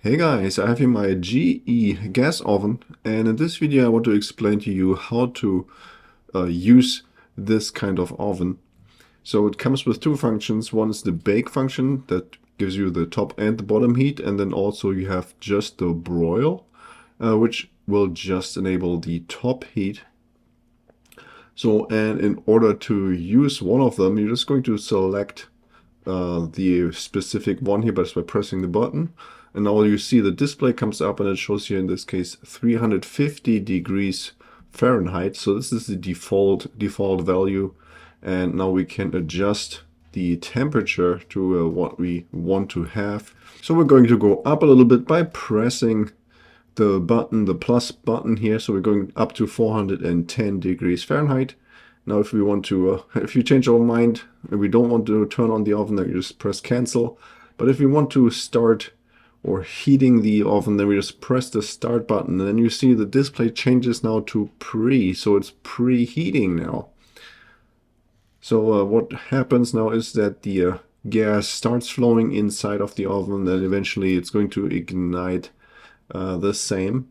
Hey guys, I have here my GE gas oven, and in this video I want to explain to you how to use this kind of oven. So it comes with two functions. One is the bake function that gives you the top and the bottom heat, and then also you have just the broil, which will just enable the top heat. So, and in order to use one of them, you're just going to select the specific one here by pressing the button. And now you see the display comes up and it shows here in this case 350 degrees Fahrenheit. So this is the default value. And now we can adjust the temperature to what we want to have. So we're going to go up a little bit by pressing the button, the plus button here. So we're going up to 410 degrees Fahrenheit. Now if we want to, if you change our mind and we don't want to turn on the oven, then you just press cancel. But if we want to start or heating the oven, then we just press the start button, and then you see the display changes now to pre, so it's preheating now. So what happens now is that the gas starts flowing inside of the oven, and eventually it's going to ignite the same.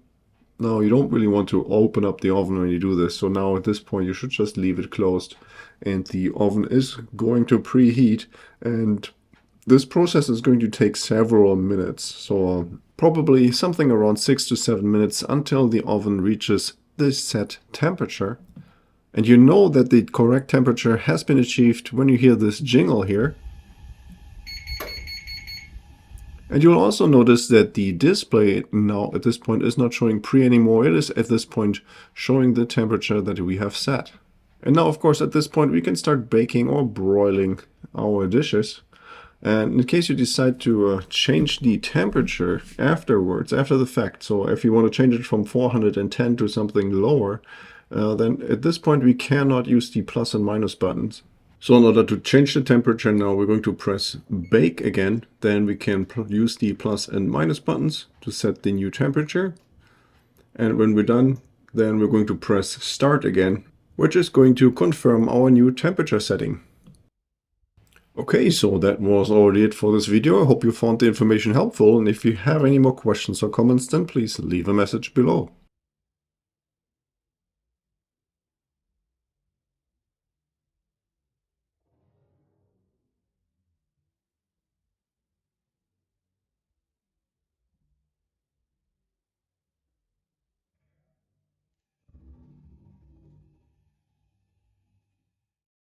Now you don't really want to open up the oven when you do this, so now at this point you should just leave it closed, and the oven is going to preheat, and this process is going to take several minutes, so probably something around 6 to 7 minutes until the oven reaches the set temperature. And you know that the correct temperature has been achieved when you hear this jingle here. And you'll also notice that the display now at this point is not showing pre anymore. It is at this point showing the temperature that we have set. And now, of course, at this point we can start baking or broiling our dishes. And in case you decide to change the temperature afterwards, after the fact, so if you want to change it from 410 to something lower, then at this point we cannot use the plus and minus buttons. So in order to change the temperature now, we're going to press bake again. Then we can use the plus and minus buttons to set the new temperature. And when we're done, then we're going to press start again, which is going to confirm our new temperature setting. Okay, so that was already it for this video. I hope you found the information helpful, and if you have any more questions or comments, then please leave a message below.